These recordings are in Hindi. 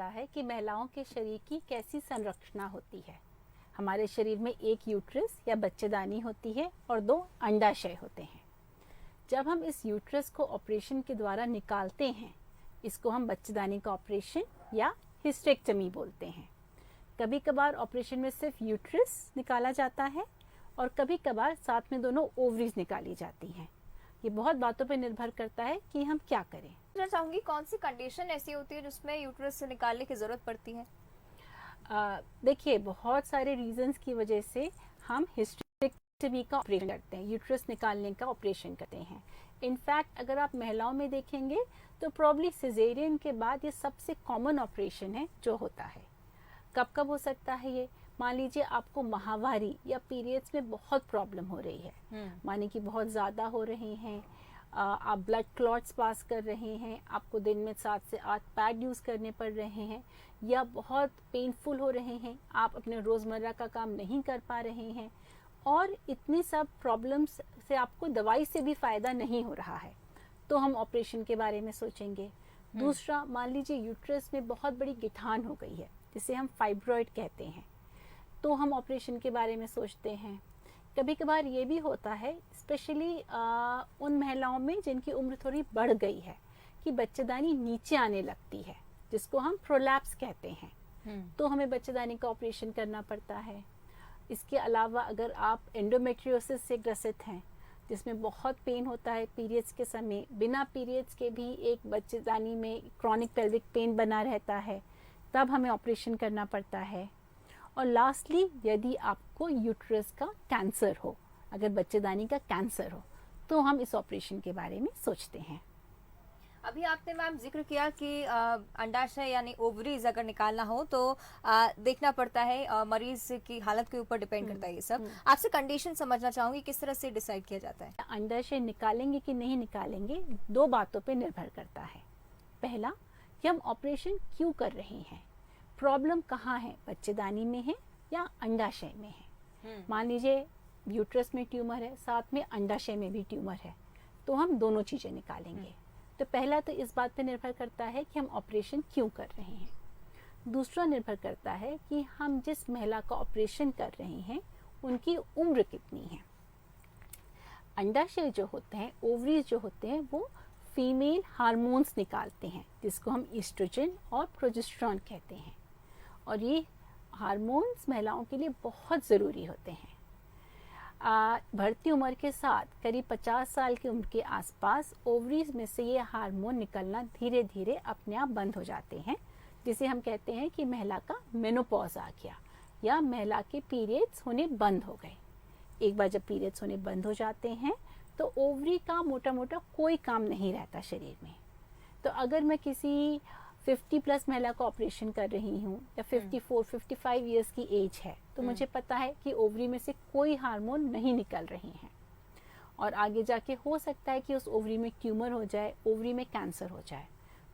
करता है कि महिलाओं के शरीर की कैसी संरचना होती है। हमारे शरीर में एक यूट्रस या बच्चेदानी होती है और 2 अंडाशय होते हैं। जब हम इस यूट्रस को ऑपरेशन के द्वारा निकालते हैं, इसको हम बच्चेदानी का ऑपरेशन या हिस्टेक्टमी बोलते हैं। कभी कभार ऑपरेशन में सिर्फ यूट्रस निकाला जाता है और कभी कभार साथ में दोनों ओवरीज निकाली जाती हैं। ये बहुत बातों पर निर्भर करता है कि हम क्या करें। मैं चाहूंगी कौन सी कंडीशन ऐसी होती है जिसमें यूट्रस से निकालने की जरूरत पड़ती है? देखिए, बहुत सारे रीजंस की वजह से हम हिस्टेक्टमी का ऑपरेशन करते हैं, यूट्रस निकालने का ऑपरेशन करते हैं। इनफैक्ट अगर आप महिलाओं में देखेंगे तो प्रॉब्ली सिजेरियन के बाद ये सबसे कॉमन ऑपरेशन है जो होता है। कब कब हो सकता है ये? मान लीजिए आपको माहवारी या पीरियड्स में बहुत प्रॉब्लम हो रही है, माने कि बहुत ज़्यादा हो रहे हैं, आप ब्लड क्लॉट्स पास कर रहे हैं, आपको दिन में 7 से 8 पैड यूज़ करने पड़ रहे हैं, या बहुत पेनफुल हो रहे हैं, आप अपने रोज़मर्रा का काम नहीं कर पा रहे हैं और इतनी सब प्रॉब्लम्स से आपको दवाई से भी फ़ायदा नहीं हो रहा है, तो हम ऑपरेशन के बारे में सोचेंगे। दूसरा, मान लीजिए यूट्रस में बहुत बड़ी गिठान हो गई है जिसे हम फाइब्रॉइड कहते हैं, तो हम ऑपरेशन के बारे में सोचते हैं। कभी कभार ये भी होता है, स्पेशली उन महिलाओं में जिनकी उम्र थोड़ी बढ़ गई है, कि बच्चेदानी नीचे आने लगती है, जिसको हम प्रोलैप्स कहते हैं, तो हमें बच्चेदानी का ऑपरेशन करना पड़ता है। इसके अलावा अगर आप एंडोमेट्रियोसिस से ग्रसित हैं, जिसमें बहुत पेन होता है पीरियड्स के समय, बिना पीरियड्स के भी एक बच्चेदानी में क्रॉनिक पेल्विक पेन बना रहता है, तब हमें ऑपरेशन करना पड़ता है। और लास्टली, यदि आपको यूट्रस का कैंसर हो, अगर बच्चेदानी का कैंसर हो, तो हम इस ऑपरेशन के बारे में सोचते हैं। अभी आपने मैम जिक्र किया कि अंडाशय यानी ओवरीज अगर निकालना हो तो देखना पड़ता है, मरीज की हालत के ऊपर डिपेंड करता है ये सब। आपसे कंडीशन समझना चाहूंगी, किस तरह से डिसाइड किया जाता है? अंडाशय निकालेंगे कि नहीं निकालेंगे 2 बातों पे निर्भर करता है। पहला, कि हम ऑपरेशन क्यों कर रहे हैं, प्रॉब्लम कहाँ है, बच्चेदानी में है या अंडाशय में है। मान लीजिए यूट्रस में ट्यूमर है, साथ में अंडाशय में भी ट्यूमर है, तो हम दोनों चीज़ें निकालेंगे। तो पहला तो इस बात पे निर्भर करता है कि हम ऑपरेशन क्यों कर रहे हैं। दूसरा निर्भर करता है कि हम जिस महिला का ऑपरेशन कर रहे हैं उनकी उम्र कितनी है। अंडाशय जो होते हैं, ओवरीज जो होते हैं, वो फीमेल हार्मोन्स निकालते हैं, जिसको हम ईस्ट्रोजन और प्रोजेस्टेरॉन कहते हैं, और ये हार्मोन्स महिलाओं के लिए बहुत ज़रूरी होते हैं। बढ़ती उम्र के साथ करीब 50 साल की उम्र के आसपास ओवरीज में से ये हार्मोन निकलना धीरे धीरे अपने आप बंद हो जाते हैं, जिसे हम कहते हैं कि महिला का मेनोपॉज आ गया या महिला के पीरियड्स होने बंद हो गए। एक बार जब पीरियड्स होने बंद हो जाते हैं तो ओवरी का मोटा मोटा कोई काम नहीं रहता शरीर में। तो अगर मैं किसी 50 प्लस महिला का ऑपरेशन कर रही हूँ या 54-55 ईयर्स की एज है, तो मुझे पता है कि ओवरी में से कोई हार्मोन नहीं निकल रहे हैं और आगे जाके हो सकता है कि उस ओवरी में ट्यूमर हो जाए, ओवरी में कैंसर हो जाए।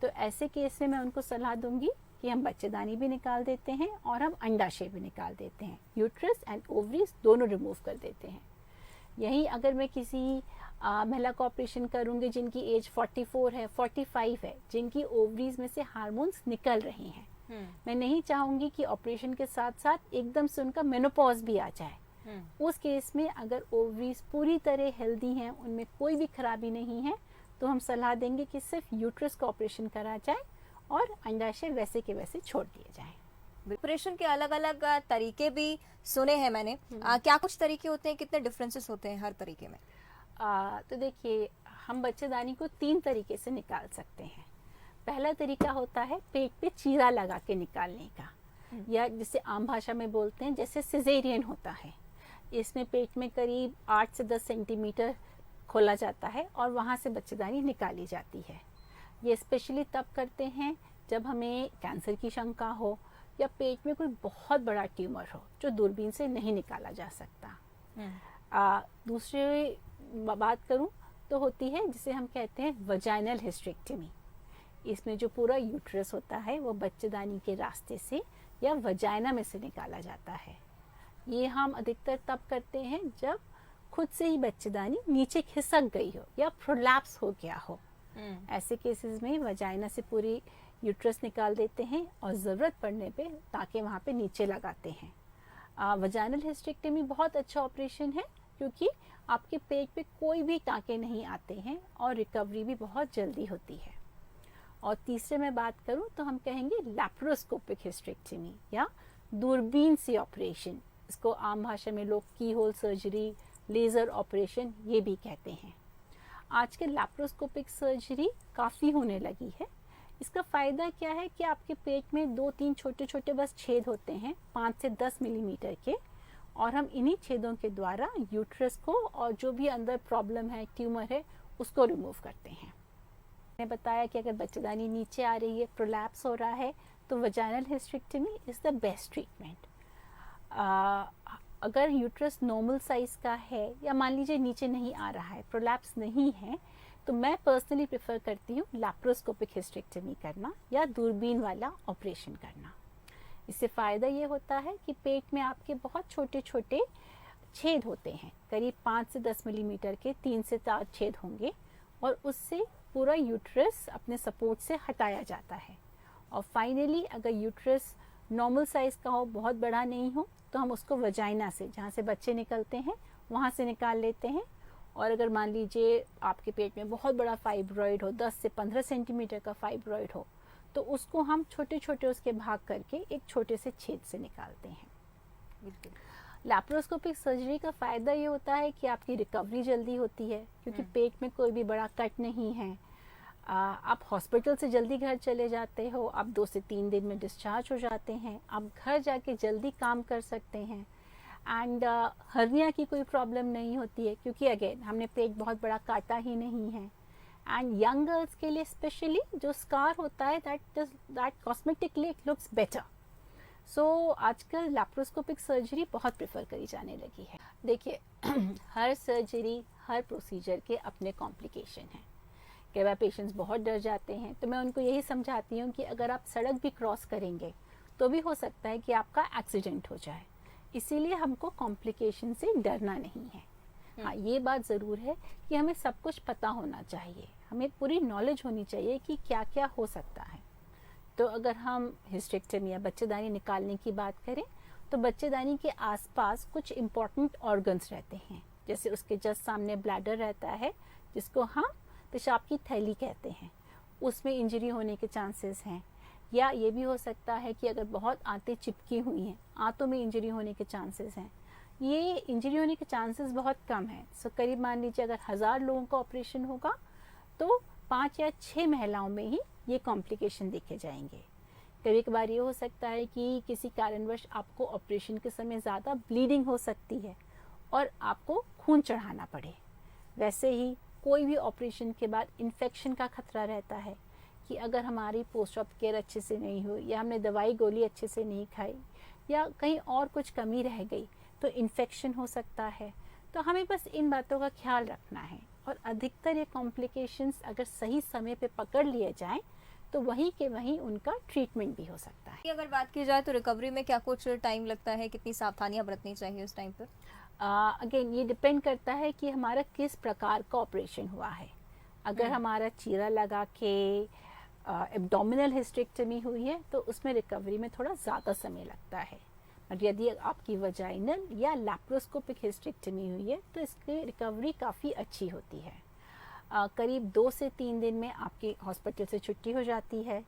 तो ऐसे केस में मैं उनको सलाह दूंगी कि हम बच्चेदानी भी निकाल देते हैं और हम अंडाशय भी निकाल देते हैं, यूट्रस एंड ओवरीज दोनों रिमूव कर देते हैं। यही अगर मैं किसी महिला का ऑपरेशन करूंगी जिनकी एज 44 है, 45 है, जिनकी ओवरीज में से हार्मोन्स निकल रहे हैं, मैं नहीं चाहूंगी कि ऑपरेशन के साथ साथ एकदम से उनका मेनोपॉज भी आ जाए। उस केस में अगर ओवरीज पूरी तरह हेल्दी हैं, उनमें कोई भी खराबी नहीं है, तो हम सलाह देंगे कि सिर्फ यूट्रस का ऑपरेशन करा जाए और अंडाशय वैसे के वैसे छोड़ दिए जाए। ऑपरेशन के अलग अलग तरीके भी सुने हैं मैंने, क्या कुछ तरीके होते हैं, कितने डिफरेंसेस होते हैं हर तरीके में? तो देखिए, हम बच्चेदानी को 3 तरीके से निकाल सकते हैं। पहला तरीका होता है पेट पे चीरा लगा के निकालने का, या जिसे आम भाषा में बोलते हैं जैसे सिजेरियन होता है। इसमें पेट में करीब 8 से 10 सेंटीमीटर खोला जाता है और वहाँ से बच्चेदानी निकाली जाती है। ये स्पेशली तब करते हैं जब हमें कैंसर की शंका हो या पेट में कोई बहुत बड़ा ट्यूमर हो जो दूरबीन से नहीं निकाला जा सकता। दूसरी बात करूं तो होती है जिसे हम कहते हैं वजाइनल हिस्टेरेक्टमी। इसमें जो पूरा यूट्रस होता है वो बच्चेदानी के रास्ते से या वजाइना में से निकाला जाता है। ये हम अधिकतर तब करते हैं जब खुद से ही बच्चेदानी नीचे खिसक गई हो या प्रोलैप्स हो गया हो। ऐसे केसेस में वजाइना से पूरी यूट्रस निकाल देते हैं और ज़रूरत पड़ने पे टाँके वहाँ पे नीचे लगाते हैं। वजाइनल हिस्टेक्टमी बहुत अच्छा ऑपरेशन है क्योंकि आपके पेट पे कोई भी टाँके नहीं आते हैं और रिकवरी भी बहुत जल्दी होती है। और तीसरे में बात करूं तो हम कहेंगे लैप्रोस्कोपिक हिस्टेक्टमी या दूरबीन से ऑपरेशन। इसको आम भाषा में लोग की होल सर्जरी, लेज़र ऑपरेशन ये भी कहते हैं। आजकल लैप्रोस्कोपिक सर्जरी काफ़ी होने लगी है। इसका फ़ायदा क्या है कि आपके पेट में 2-3 छोटे छोटे बस छेद होते हैं 5 से 10 मिलीमीटर के, और हम इन्हीं छेदों के द्वारा यूट्रस को और जो भी अंदर प्रॉब्लम है, ट्यूमर है, उसको रिमूव करते हैं। मैंने बताया कि अगर बच्चेदानी नीचे आ रही है, प्रोलैप्स हो रहा है, तो vaginal hysterectomy is the best treatment. अगर यूट्रस नॉर्मल साइज़ का है या मान लीजिए नीचे नहीं आ रहा है, प्रोलैप्स नहीं है, तो मैं पर्सनली प्रेफर करती हूँ लैप्रोस्कोपिक हिस्टेक्टमी करना या दूरबीन वाला ऑपरेशन करना। इससे फ़ायदा ये होता है कि पेट में आपके बहुत छोटे छोटे छेद होते हैं, करीब 5 से 10 मिलीमीटर के 3 से 4 छेद होंगे, और उससे पूरा यूट्रस अपने सपोर्ट से हटाया जाता है। और फाइनली अगर यूट्रस नॉर्मल साइज़ का हो, बहुत बड़ा नहीं हो, तो हम उसको वजाइना से, जहाँ से बच्चे निकलते हैं, वहाँ से निकाल लेते हैं। और अगर मान लीजिए आपके पेट में बहुत बड़ा फाइब्रॉइड हो, 10 से 15 सेंटीमीटर का फाइब्रॉइड हो, तो उसको हम छोटे छोटे उसके भाग करके एक छोटे से छेद से निकालते हैं। लैप्रोस्कोपिक सर्जरी का फ़ायदा ये होता है कि आपकी रिकवरी जल्दी होती है क्योंकि पेट में कोई भी बड़ा कट नहीं है। आप हॉस्पिटल से जल्दी घर चले जाते हो, आप 2 से 3 दिन में डिस्चार्ज हो जाते हैं, आप घर जाके जल्दी काम कर सकते हैं। एंड हर्निया की कोई प्रॉब्लम नहीं होती है क्योंकि अगेन हमने पेट बहुत बड़ा काटा ही नहीं है। एंड यंग गर्ल्स के लिए स्पेशली जो स्कार होता है that cosmetically it looks better. So आजकल लैप्रोस्कोपिक सर्जरी बहुत प्रेफर करी जाने लगी है। देखिए हर सर्जरी, हर प्रोसीजर के अपने कॉम्प्लिकेशन हैं। कई बार पेशेंट्स बहुत डर जाते हैं, तो मैं उनको यही समझाती हूँ कि अगर आप सड़क भी क्रॉस करेंगे तो भी हो सकता है कि आपका एक्सीडेंट हो जाए, इसीलिए हमको कॉम्प्लिकेशन से डरना नहीं है। हाँ, ये बात ज़रूर है कि हमें सब कुछ पता होना चाहिए, हमें पूरी नॉलेज होनी चाहिए कि क्या क्या हो सकता है। तो अगर हम हिस्टेक्टमी या बच्चेदानी निकालने की बात करें तो बच्चेदानी के आसपास कुछ इम्पॉर्टेंट ऑर्गन्स रहते हैं, जैसे उसके जस्ट सामने ब्लैडर रहता है जिसको हम पेशाब की थैली कहते हैं, उसमें इंजरी होने के चांसेस हैं। या ये भी हो सकता है कि अगर बहुत आंतें चिपकी हुई हैं, आंतों में इंजरी होने के चांसेस हैं। ये इंजरी होने के चांसेस बहुत कम हैं। सो करीब मान लीजिए अगर 1000 लोगों का ऑपरेशन होगा तो 5 या 6 महिलाओं में ही ये कॉम्प्लिकेशन देखे जाएंगे। कभी कभार ये हो सकता है कि किसी कारणवश आपको ऑपरेशन के समय ज़्यादा ब्लीडिंग हो सकती है और आपको खून चढ़ाना पड़े। वैसे ही कोई भी ऑपरेशन के बाद इन्फेक्शन का खतरा रहता है कि अगर हमारी पोस्ट ऑप केयर अच्छे से नहीं हुई या हमने दवाई गोली अच्छे से नहीं खाई या कहीं और कुछ कमी रह गई तो इन्फेक्शन हो सकता है। तो हमें बस इन बातों का ख्याल रखना है, और अधिकतर ये कॉम्प्लिकेशंस अगर सही समय पे पकड़ लिए जाएं तो वहीं के वहीं उनका ट्रीटमेंट भी हो सकता है। अगर बात की जाए तो रिकवरी में क्या कुछ टाइम लगता है, कितनी सावधानियां बरतनी चाहिए उस टाइम पर? अगेन ये डिपेंड करता है कि हमारा किस प्रकार का ऑपरेशन हुआ है। अगर हमारा चीरा लगा के एब्डोमिनल हिस्टेक्टमी हुई है तो उसमें रिकवरी में थोड़ा ज़्यादा समय लगता है, और यदि आपकी वजाइनल या लैप्रोस्कोपिक हिस्टेक्टमी हुई है तो इसकी रिकवरी काफ़ी अच्छी होती है। करीब 2 से 3 दिन में आपकी हॉस्पिटल से छुट्टी हो जाती है।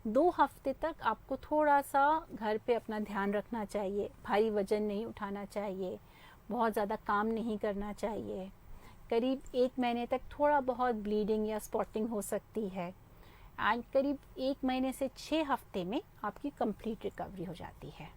2 हफ्ते तक आपको थोड़ा सा घर पे अपना ध्यान रखना चाहिए, भारी वजन नहीं उठाना चाहिए, बहुत ज़्यादा काम नहीं करना चाहिए। करीब 1 महीने तक थोड़ा बहुत ब्लीडिंग या स्पॉटिंग हो सकती है, एंड करीब 1 महीने से 6 हफ्ते में आपकी कंप्लीट रिकवरी हो जाती है।